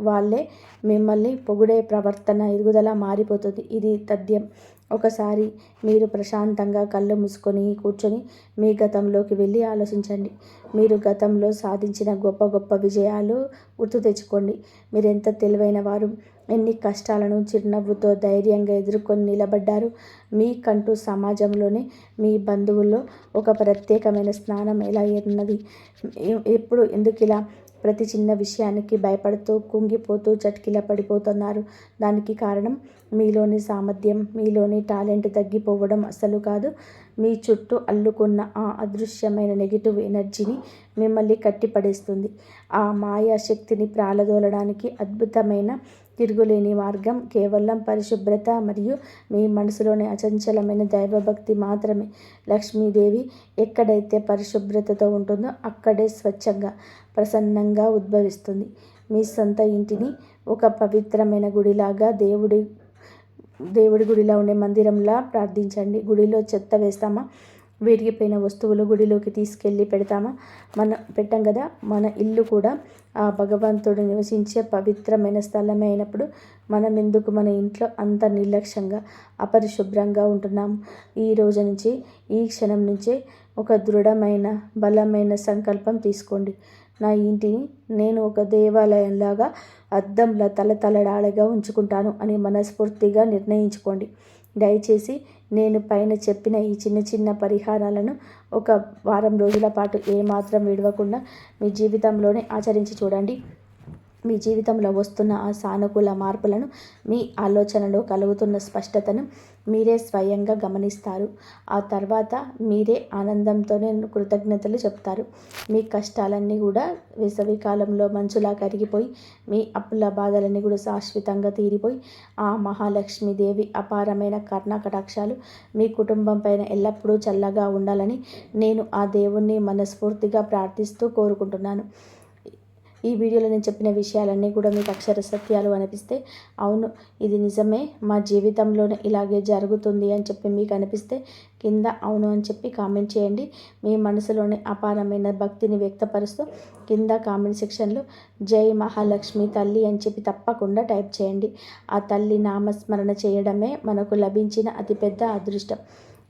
వాళ్ళే మిమ్మల్ని పొగిడే ప్రవర్తన, ఎదుగుదల మారిపోతుంది. ఇది తథ్యం. ఒకసారి మీరు ప్రశాంతంగా కళ్ళు మూసుకొని కూర్చొని మీ గతంలోకి వెళ్ళి ఆలోచించండి. మీరు గతంలో సాధించిన గొప్ప గొప్ప విజయాలు గుర్తు తెచ్చుకోండి. మీరెంత తెలివైన వారు, ఎన్ని కష్టాలను చిరునవ్వుతో ధైర్యంగా ఎదుర్కొని నిలబడ్డారు. మీకంటూ సమాజంలోనే మీ బంధువుల్లో ఒక ప్రత్యేకమైన స్థానం ఎలా ఉన్నది? ఎప్పుడు ఎందుకిలా ప్రతి చిన్న విషయానికి భయపడుతూ కుంగిపోతూ చటికిల పడిపోతున్నారు? దానికి కారణం మీలోని సామర్థ్యం, మీలోని టాలెంట్ తగ్గిపోవడం అస్సలు కాదు. మీ చుట్టూ అల్లుకున్న ఆ అదృశ్యమైన నెగిటివ్ ఎనర్జీని మిమ్మల్ని కట్టిపడేస్తుంది. ఆ మాయా శక్తిని ప్రాలదోలడానికి అద్భుతమైన తిరుగులేని మార్గం కేవలం పరిశుభ్రత మరియు మీ మనసులోని అచంచలమైన దైవభక్తి మాత్రమే. లక్ష్మీదేవి ఎక్కడైతే పరిశుభ్రతతో ఉంటుందో అక్కడే స్వచ్ఛంగా, ప్రసన్నంగా ఉద్భవిస్తుంది. మీ సొంత ఇంటిని ఒక పవిత్రమైన గుడిలాగా దేవుడి గుడిలో ఉండే మందిరంలా ప్రార్థించండి. గుడిలో చెత్త వేస్తామా? విరిగిపోయిన వస్తువులు గుడిలోకి తీసుకెళ్ళి పెట్టాం కదా. మన ఇల్లు కూడా ఆ భగవంతుడు నివసించే పవిత్రమైన స్థలమే అయినప్పుడు మనం ఎందుకు మన ఇంట్లో అంత నిర్లక్ష్యంగా, అపరిశుభ్రంగా ఉంటున్నాము? ఈ రోజు నుంచి, ఈ క్షణం నుంచే ఒక దృఢమైన, బలమైన సంకల్పం తీసుకోండి. నా ఇంటిని నేను ఒక దేవాలయంలాగా అద్దంలా తలతలడాలుగా ఉంచుకుంటాను అని మనస్ఫూర్తిగా నిర్ణయించుకోండి. దయచేసి నేను పైన చెప్పిన ఈ చిన్న చిన్న పరిహారాలను ఒక వారం రోజుల పాటు ఏమాత్రం విడవకుండా మీ జీవితంలోనే ఆచరించి చూడండి. మీ జీవితంలో వస్తున్న ఆ సానుకూల మార్పులను, మీ ఆలోచనలో కలుగుతున్న స్పష్టతను మీరే స్వయంగా గమనిస్తారు. ఆ తర్వాత మీరే ఆనందంతోనే కృతజ్ఞతలు చెప్తారు. మీ కష్టాలన్నీ కూడా వేసవికాలంలో మంచులా కరిగిపోయి, మీ అప్పుల బాధలన్నీ కూడా శాశ్వతంగా తీరిపోయి, ఆ మహాలక్ష్మీదేవి అపారమైన కరుణాకటాక్షాలు మీ కుటుంబం పైన ఎల్లప్పుడూ చల్లగా ఉండాలని నేను ఆ దేవుణ్ణి మనస్ఫూర్తిగా ప్రార్థిస్తూ కోరుకుంటున్నాను. ఈ వీడియోలో నేను చెప్పిన విషయాలన్నీ కూడా మీకు అక్షర సత్యాలు అనిపిస్తే, అవును ఇది నిజమే, మా జీవితంలోనే ఇలాగే జరుగుతుంది అని చెప్పి మీకు అనిపిస్తే కింద అవును అని చెప్పి కామెంట్ చేయండి. మీ మనసులోని అపారమైన భక్తిని వ్యక్తపరుస్తూ కింద కామెంట్ సెక్షన్లో జై మహాలక్ష్మి తల్లి అని చెప్పి తప్పకుండా టైప్ చేయండి. ఆ తల్లి నామస్మరణ చేయడమే మనకు లభించిన అతిపెద్ద అదృష్టం.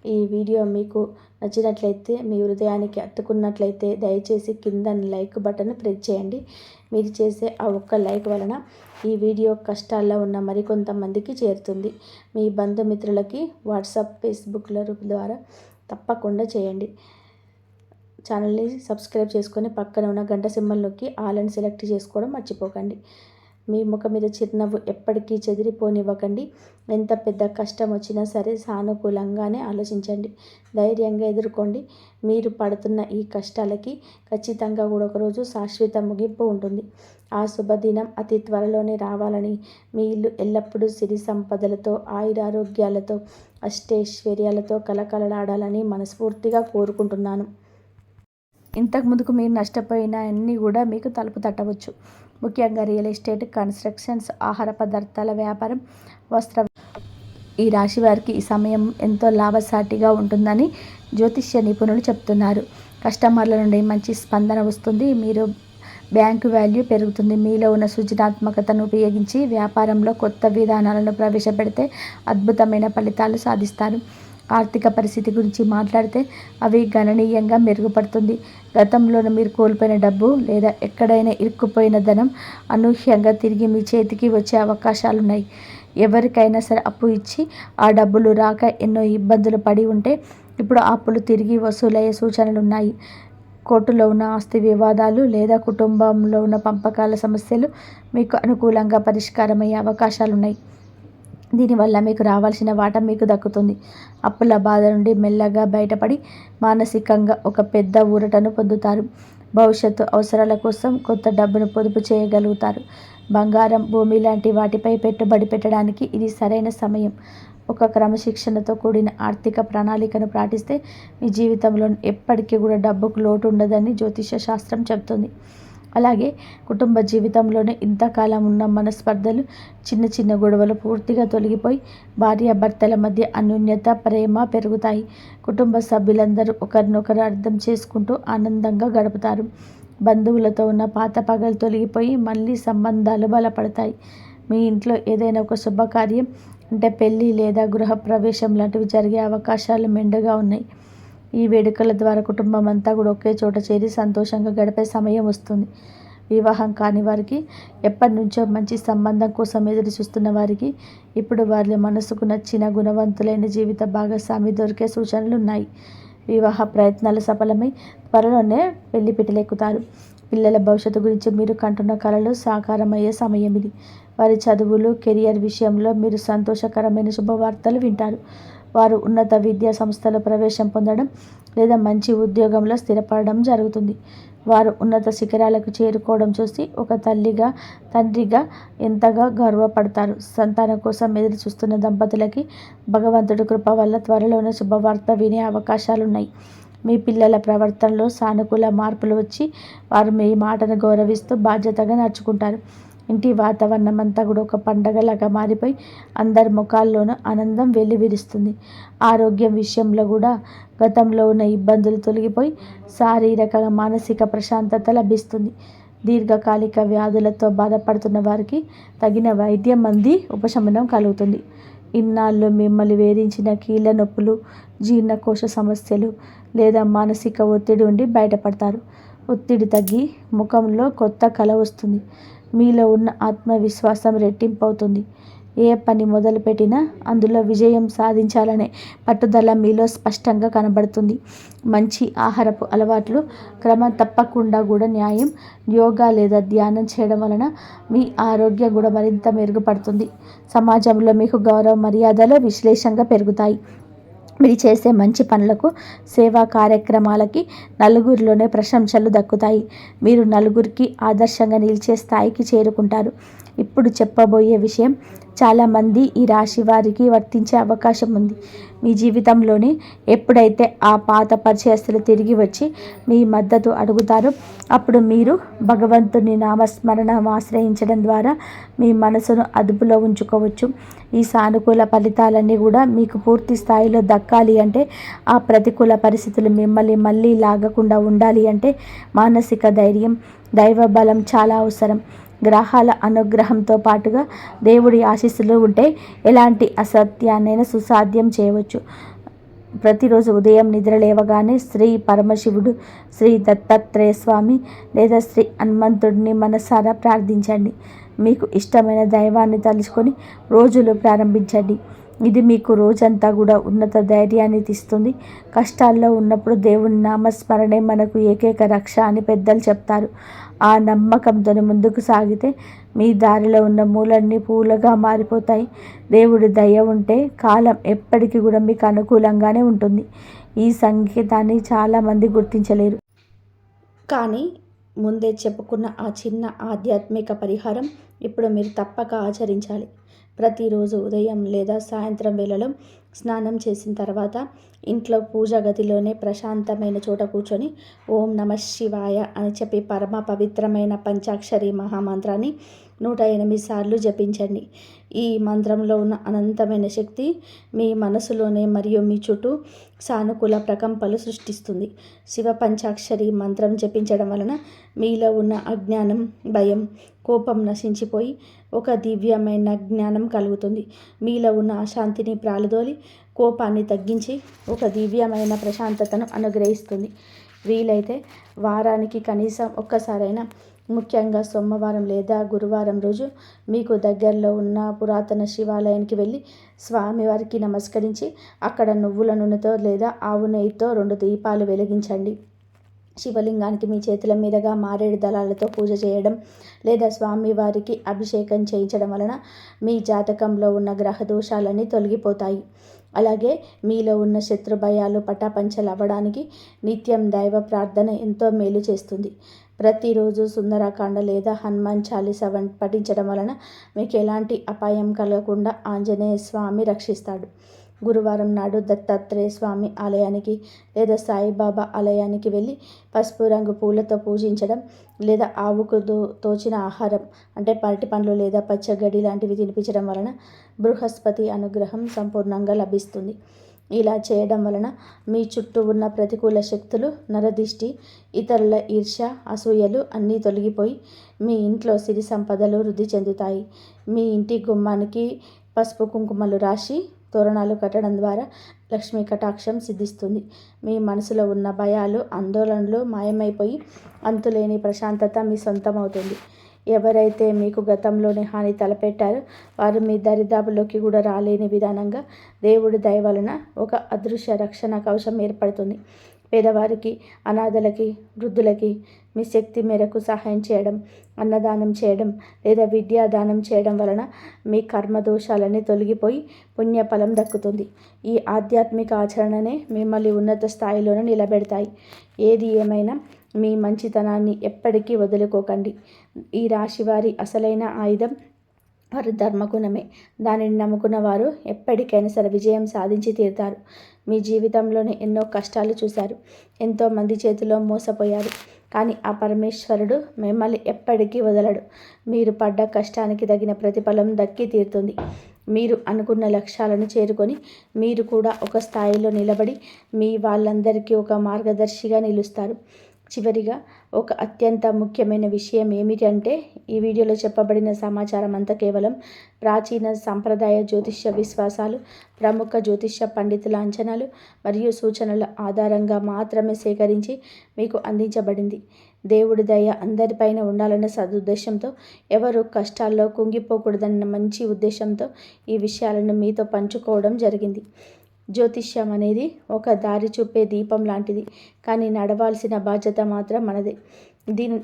ఈ వీడియో మీకు నచ్చినట్లయితే, మీ హృదయానికి హత్తుకున్నట్లయితే దయచేసి కింద లైక్ బటన్ ప్రెస్ చేయండి. మీరు చేసే ఆ ఒక్క లైక్ వలన ఈ వీడియో కష్టాల్లో ఉన్న మరికొంతమందికి చేరుతుంది. మీ బంధుమిత్రులకి వాట్సాప్, ఫేస్బుక్ల ద్వారా తప్పకుండా చేయండి. ఛానల్ని సబ్స్క్రైబ్ చేసుకొని పక్కన ఉన్న గంట సింబల్ నొక్కి ఆల్ అని సెలెక్ట్ చేసుకోవడం మర్చిపోకండి. మీ ముఖం మీద చిరునవ్వు ఎప్పటికీ చెదిరిపోనివ్వకండి. ఎంత పెద్ద కష్టం వచ్చినా సరే సానుకూలంగానే ఆలోచించండి. ధైర్యంగా ఎదుర్కోండి. మీరు పడుతున్న ఈ కష్టాలకి ఖచ్చితంగా కూడా ఒకరోజు శాశ్వత ముగింపు ఉంటుంది. ఆ శుభదినం అతి త్వరలోనే రావాలని, మీ ఇల్లు ఎల్లప్పుడూ సిరి సంపదలతో, ఆయురారోగ్యాలతో, అష్టైశ్వర్యాలతో కలకలలాడాలని మనస్ఫూర్తిగా కోరుకుంటున్నాను. ఇంతకుముందుకు మీరు నష్టపోయిన అన్నీ కూడా మీకు తలుపు తట్టవచ్చు. ముఖ్యంగా రియల్ ఎస్టేట్, కన్స్ట్రక్షన్స్, ఆహార పదార్థాల వ్యాపారం, వస్త్ర ఈ రాశి వారికి ఈ సమయం ఎంతో లాభసాటిగా ఉంటుందని జ్యోతిష్య నిపుణులు చెప్తున్నారు. కస్టమర్ల నుండి మంచి స్పందన వస్తుంది. మీరు బ్యాంకు వాల్యూ పెరుగుతుంది. మీలో ఉన్న సృజనాత్మకతను ఉపయోగించి వ్యాపారంలో కొత్త విధానాలను ప్రవేశపెడితే అద్భుతమైన ఫలితాలు సాధిస్తారు. ఆర్థిక పరిస్థితి గురించి మాట్లాడితే అవి గణనీయంగా మెరుగుపడుతుంది. గతంలో మీరు కోల్పోయిన డబ్బు లేదా ఎక్కడైనా ఇరుక్కుపోయిన ధనం అనూహ్యంగా తిరిగి మీ చేతికి వచ్చే అవకాశాలున్నాయి. ఎవరికైనా సరే అప్పు ఇచ్చి ఆ డబ్బులు రాక ఎన్నో ఇబ్బందులు పడి ఉంటే ఇప్పుడు ఆ అప్పులు తిరిగి వసూలయ్యే సూచనలు ఉన్నాయి. కోర్టులో ఉన్న ఆస్తి వివాదాలు లేదా కుటుంబంలో ఉన్న పంపకాల సమస్యలు మీకు అనుకూలంగా పరిష్కారమయ్యే అవకాశాలున్నాయి. దీనివల్ల మీకు రావాల్సిన వాటా మీకు దక్కుతుంది. అప్పుల బాధ నుండి మెల్లగా బయటపడి మానసికంగా ఒక పెద్ద ఊరటను పొందుతారు. భవిష్యత్తు అవసరాల కోసం కొత్త డబ్బును పొదుపు చేయగలుగుతారు. బంగారం, భూమి లాంటి వాటిపై పెట్టుబడి పెట్టడానికి ఇది సరైన సమయం. ఒక క్రమశిక్షణతో కూడిన ఆర్థిక ప్రణాళికను పాటిస్తే మీ జీవితంలో ఎప్పటికీ కూడా డబ్బుకు లోటు ఉండదని జ్యోతిష శాస్త్రం చెబుతుంది. అలాగే కుటుంబ జీవితంలోనే ఇంతకాలం ఉన్న మనస్పర్ధలు, చిన్న చిన్న గొడవలు పూర్తిగా తొలగిపోయి భార్యాభర్తల మధ్య అన్యోన్యత, ప్రేమ పెరుగుతాయి. కుటుంబ సభ్యులందరూ ఒకరినొకరు అర్థం చేసుకుంటూ ఆనందంగా గడుపుతారు. బంధువులతో ఉన్న పాత పగలు తొలగిపోయి మళ్ళీ సంబంధాలు బలపడతాయి. మీ ఇంట్లో ఏదైనా ఒక శుభకార్యం అంటే పెళ్ళి లేదా గృహప్రవేశం లాంటివి జరిగే అవకాశాలు మెండుగా ఉన్నాయి. ఈ వేడుకల ద్వారా కుటుంబం అంతా కూడా ఒకే చోట చేరి సంతోషంగా గడిపే సమయం వస్తుంది. వివాహం కాని వారికి, ఎప్పటి నుంచో మంచి సంబంధం కోసం ఎదురు చూస్తున్న వారికి ఇప్పుడు వాళ్ళ మనసుకు నచ్చిన గుణవంతులైన జీవిత భాగస్వామి దొరికే సూచనలున్నాయి. వివాహ ప్రయత్నాలు సఫలమై త్వరలోనే పెళ్లి పిటలెక్కుతారు. పిల్లల భవిష్యత్తు గురించి మీరు కంటున్న కలలు సాకారమయ్యే సమయం ఇది. వారి చదువులు, కెరియర్ విషయంలో మీరు సంతోషకరమైన శుభవార్తలు వింటారు. వారు ఉన్నత విద్యా సంస్థలో ప్రవేశం పొందడం లేదా మంచి ఉద్యోగంలో స్థిరపడడం జరుగుతుంది. వారు ఉన్నత శిఖరాలకు చేరుకోవడం చూసి ఒక తల్లిగా, తండ్రిగా ఎంతగా గర్వపడతారు. సంతానం కోసం ఎదురు చూస్తున్న దంపతులకి భగవంతుడి కృప వల్ల త్వరలోనే శుభవార్త వినే అవకాశాలున్నాయి. మీ పిల్లల ప్రవర్తనలో సానుకూల మార్పులు వచ్చి వారు మీ మాటను గౌరవిస్తూ బాధ్యతగా నడుచుకుంటారు. ఇంటి వాతావరణం అంతా కూడా ఒక పండగలాగా మారిపోయి అందరి ముఖాల్లోనూ ఆనందం వెల్లివిరుస్తుంది. ఆరోగ్యం విషయంలో కూడా గతంలో ఉన్న ఇబ్బందులు తొలగిపోయి శారీరక, మానసిక ప్రశాంతత లభిస్తుంది. దీర్ఘకాలిక వ్యాధులతో బాధపడుతున్న వారికి తగిన వైద్యం అంది ఉపశమనం కలుగుతుంది. ఇన్నాళ్ళు మిమ్మల్ని వేధించిన కీళ్ళ నొప్పులు, జీర్ణకోశ సమస్యలు లేదా మానసిక ఒత్తిడి ఉండి బయటపడతారు. ఒత్తిడి తగ్గి ముఖంలో కొత్త కళ వస్తుంది. మీలో ఉన్న ఆత్మవిశ్వాసం రెట్టింపు అవుతుంది. ఏ పని మొదలుపెట్టినా అందులో విజయం సాధించాలనే పట్టుదల మీలో స్పష్టంగా కనబడుతుంది. మంచి ఆహారపు అలవాట్లు, క్రమం తప్పకుండా కూడా న్యాయం, యోగా లేదా ధ్యానం చేయడం వలన మీ ఆరోగ్యం కూడా మరింత మెరుగుపడుతుంది. సమాజంలో మీకు గౌరవ మర్యాదలు విశ్లేషంగా పెరుగుతాయి. మీరు చేసే మంచి పనులకు, సేవా కార్యక్రమాలకి నలుగురిలోనే ప్రశంసలు దక్కుతాయి. మీరు నలుగురికి ఆదర్శంగా నిలిచే స్థాయికి చేరుకుంటారు. ఇప్పుడు చెప్పబోయే విషయం చాలామంది ఈ రాశి వారికి వర్తించే అవకాశం ఉంది. మీ జీవితంలోని ఎప్పుడైతే ఆ పాత పరిచయస్తులు తిరిగి వచ్చి మీ మద్దతు అడుగుతారో అప్పుడు మీరు భగవంతుని నామస్మరణ ఆశ్రయించడం ద్వారా మీ మనసును అదుపులో ఉంచుకోవచ్చు. ఈ సానుకూల ఫలితాలన్నీ కూడా మీకు పూర్తి స్థాయిలో దక్కాలి అంటే, ఆ ప్రతికూల పరిస్థితులు మిమ్మల్ని మళ్ళీ లాగకుండా ఉండాలి అంటే మానసిక ధైర్యం, దైవ బలం చాలా అవసరం. గ్రహాల అనుగ్రహంతో పాటుగా దేవుడి ఆశీస్సులు ఉంటే ఎలాంటి అసత్యాన్నైనా సుసాధ్యం చేయవచ్చు. ప్రతిరోజు ఉదయం నిద్ర లేవగానే శ్రీ పరమశివుడు, శ్రీ దత్తాత్రేయ స్వామి లేదా శ్రీ హనుమంతుడిని మనసారా ప్రార్థించండి. మీకు ఇష్టమైన దైవాన్ని తలుచుకొని రోజులు ప్రారంభించండి. ఇది మీకు రోజంతా కూడా ఉన్నత ధైర్యాన్ని ఇస్తుంది. కష్టాల్లో ఉన్నప్పుడు దేవుని నామస్మరణే మనకు ఏకైక రక్ష అని పెద్దలు చెప్తారు. ఆ నమ్మకంతో ముందుకు సాగితే మీ దారిలో ఉన్న మూలన్నీ పూలుగా మారిపోతాయి. దేవుడి దయ ఉంటే కాలం ఎప్పటికీ కూడా మీకు అనుకూలంగానే ఉంటుంది. ఈ సంకేతాన్ని చాలామంది గుర్తించలేరు. కానీ ముందే చెప్పుకున్న ఆ చిన్న ఆధ్యాత్మిక పరిహారం ఇప్పుడు మీరు తప్పక ఆచరించాలి. ప్రతిరోజు ఉదయం లేదా సాయంత్రం వేళలో స్నానం చేసిన తర్వాత ఇంట్లో పూజా గదిలోనే ప్రశాంతమైన చోట కూర్చొని ఓం నమః శివాయ అని చెప్పి పరమ పవిత్రమైన పంచాక్షరి మహామంత్రాన్ని 108 సార్లు జపించండి. ఈ మంత్రంలో ఉన్న అనంతమైన శక్తి మీ మనసులోనే మరియు మీ చుట్టూ సానుకూల ప్రకంపనలు సృష్టిస్తుంది. శివ పంచాక్షరి మంత్రం జపించడం వలన మీలో ఉన్న అజ్ఞానం, భయం, కోపం నశించిపోయి ఒక దివ్యమైన జ్ఞానం కలుగుతుంది. మీలో ఉన్న అశాంతిని ప్రాలదోలి కోపాన్ని తగ్గించి ఒక దివ్యమైన ప్రశాంతతను అనుగ్రహిస్తుంది. వీలైతే వారానికి కనీసం ఒక్కసారైనా, ముఖ్యంగా సోమవారం లేదా గురువారం రోజు మీకు దగ్గరలో ఉన్న పురాతన శివాలయానికి వెళ్ళి స్వామివారికి నమస్కరించి అక్కడ నువ్వుల నూనెతో లేదా ఆవు నెయ్యితో 2 దీపాలు వెలిగించండి. శివలింగానికి మీ చేతుల మీదుగా మారేడు దళాలతో పూజ చేయడం లేదా స్వామివారికి అభిషేకం చేయించడం వలన మీ జాతకంలో ఉన్న గ్రహ దోషాలన్నీ తొలగిపోతాయి. అలాగే మీలో ఉన్న శత్రు భయాలు పటాపంచలు అవ్వడానికి నిత్యం దైవ ప్రార్థన ఎంతో మేలు చేస్తుంది. ప్రతిరోజు సుందరకాండ లేదా హనుమాన్ చాలీసా పఠించడం వలన మీకు ఎలాంటి అపాయం కలగకుండా ఆంజనేయ స్వామి రక్షిస్తాడు. గురువారం నాడు దత్తాత్రేయ స్వామి ఆలయానికి లేదా సాయిబాబా ఆలయానికి వెళ్ళి పసుపు రంగు పూలతో పూజించడం లేదా ఆవుకు తోచిన ఆహారం అంటే పరటి పండ్లు లేదా పచ్చగడ్డి లాంటివి తినిపించడం వలన బృహస్పతి అనుగ్రహం సంపూర్ణంగా లభిస్తుంది. ఇలా చేయడం వలన మీ చుట్టూ ఉన్న ప్రతికూల శక్తులు, నరదిష్టి, ఇతరుల ఈర్ష్య, అసూయలు అన్నీ తొలగిపోయి మీ ఇంట్లో సిరి సంపదలు వృద్ధి చెందుతాయి. మీ ఇంటి గుమ్మానికి పసుపు కుంకుమలు రాసి తోరణాలు కట్టడం ద్వారా లక్ష్మీ కటాక్షం సిద్ధిస్తుంది. మీ మనసులో ఉన్న భయాలు, ఆందోళనలు మాయమైపోయి అంతులేని ప్రశాంతత మీ సొంతమవుతుంది. ఎవరైతే మీకు గతంలోనే హాని తలపెట్టారో వారు మీ దరిదాపుల్లోకి కూడా రాలేని విధానంగా దేవుడి దయ వలన ఒక అదృశ్య రక్షణ కవచం ఏర్పడుతుంది. పేదవారికి, అనాథలకి, వృద్ధులకి మీ శక్తి మేరకు సహాయం చేయడం, అన్నదానం చేయడం లేదా విద్యాదానం చేయడం వలన మీ కర్మదోషాలన్నీ తొలగిపోయి పుణ్యఫలం దక్కుతుంది. ఈ ఆధ్యాత్మిక ఆచరణనే మిమ్మల్ని ఉన్నత స్థాయిలోనే నిలబెడతాయి. ఏది ఏమైనా మీ మంచితనాన్ని ఎప్పటికీ వదులుకోకండి. ఈ రాశివారి అసలైన ఆయుధం వారి ధర్మగుణమే. దానిని నమ్ముకున్న వారు ఎప్పటికైనా సరే విజయం సాధించి తీరుతారు. మీ జీవితంలోనే ఎన్నో కష్టాలు చూశారు, ఎంతోమంది చేతిలో మోసపోయారు. కానీ ఆ పరమేశ్వరుడు మిమ్మల్ని ఎప్పటికీ వదలడు. మీరు పడ్డ కష్టానికి తగిన ప్రతిఫలం దక్కి తీరుతుంది. మీరు అనుకున్న లక్ష్యాలను చేరుకొని మీరు కూడా ఒక స్థాయిలో నిలబడి మీ వాళ్ళందరికీ ఒక మార్గదర్శిగా నిలుస్తారు. చివరిగా ఒక అత్యంత ముఖ్యమైన విషయం ఏమిటి అంటే, ఈ వీడియోలో చెప్పబడిన సమాచారం అంతా కేవలం ప్రాచీన సాంప్రదాయ జ్యోతిష్య విశ్వాసాలు, ప్రముఖ జ్యోతిష్య పండితుల అంచనాలు మరియు సూచనల ఆధారంగా మాత్రమే సేకరించి మీకు అందించబడింది. దేవుడి దయ అందరిపైన ఉండాలన్న సదుద్దేశంతో, ఎవరు కష్టాల్లో కుంగిపోకూడదన్న మంచి ఉద్దేశంతో ఈ విషయాలను మీతో పంచుకోవడం జరిగింది. జ్యోతిష్యం అనేది ఒక దారి చూపే దీపం లాంటిది, కానీ నడవాల్సిన బాధ్యత మాత్రం మనదే.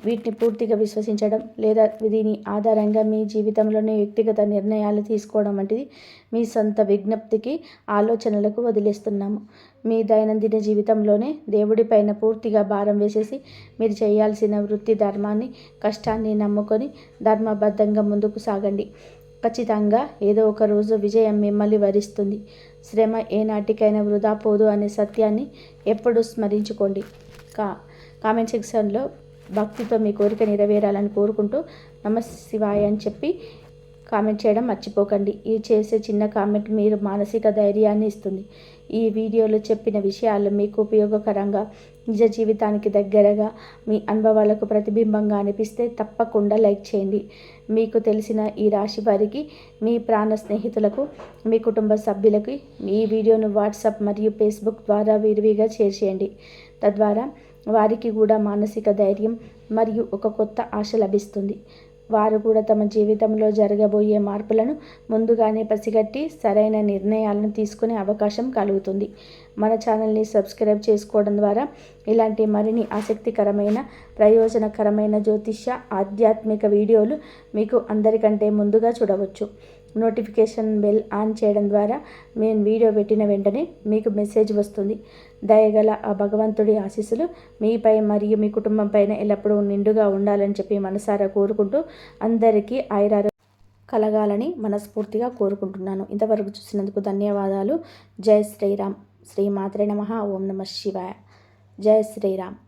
వీటిని పూర్తిగా విశ్వసించడం లేదా దీని ఆధారంగా మీ జీవితంలోని వ్యక్తిగత నిర్ణయాలు తీసుకోవడం వంటిది మీ సొంత విజ్ఞప్తికి, ఆలోచనలకు వదిలేస్తున్నాము. మీ దైనందిన జీవితంలోనే దేవుడిపైన పూర్తిగా భారం వేసేసి మీరు చేయాల్సిన వృత్తి ధర్మాన్ని, కష్టాన్ని నమ్ముకొని ధర్మబద్ధంగా ముందుకు సాగండి. ఖచ్చితంగా ఏదో ఒక రోజు విజయం మిమ్మల్ని వరిస్తుంది. శ్రమ ఏనాటికైనా వృధా పోదు అనే సత్యాన్ని ఎప్పుడూ స్మరించుకోండి. కామెంట్ సెక్షన్లో భక్తితో మీ కోరిక నెరవేరాలని కోరుకుంటూ నమఃశివాయ అని చెప్పి కామెంట్ చేయడం మర్చిపోకండి. ఈ చేసే చిన్న కామెంట్ మీరు మానసిక ధైర్యాన్ని ఇస్తుంది. ఈ వీడియోలో చెప్పిన విషయాలు మీకు ఉపయోగకరంగా, నిజ జీవితానికి దగ్గరగా, మీ అనుభవాలకు ప్రతిబింబంగా అనిపిస్తే తప్పకుండా లైక్ చేయండి. మీకు తెలిసిన ఈ రాశి వారికి, మీ ప్రాణ స్నేహితులకు, మీ కుటుంబ సభ్యులకి ఈ వీడియోను వాట్సాప్ మరియు ఫేస్బుక్ ద్వారా విరివిగా షేర్ చేయండి. తద్వారా వారికి కూడా మానసిక ధైర్యం మరియు ఒక కొత్త ఆశ లభిస్తుంది. వారు కూడా తమ జీవితంలో జరగబోయే మార్పులను ముందుగానే పసిగట్టి సరైన నిర్ణయాలను తీసుకునే అవకాశం కలుగుతుంది. మన ఛానల్ని సబ్స్క్రైబ్ చేసుకోవడం ద్వారా ఇలాంటి మరిన్ని ఆసక్తికరమైన, ప్రయోజనకరమైన జ్యోతిష్య, ఆధ్యాత్మిక వీడియోలు మీకు అందరికంటే ముందుగా చూడవచ్చు. నోటిఫికేషన్ బెల్ ఆన్ చేయడం ద్వారా మేము వీడియో పెట్టిన వెంటనే మీకు మెసేజ్ వస్తుంది. దయగల ఆ భగవంతుడి ఆశీస్సులు మీపై మరియు మీ కుటుంబం పైన ఎల్లప్పుడూ నిండుగా ఉండాలని చెప్పి మనసారా కోరుకుంటూ అందరికీ ఆయురారోగ్యం కలగాలని మనస్ఫూర్తిగా కోరుకుంటున్నాను. ఇంతవరకు చూసినందుకు ధన్యవాదాలు. జై శ్రీరామ్. శ్రీమాత్రే నమః. ఓం నమః శివాయ. జై శ్రీరామ్.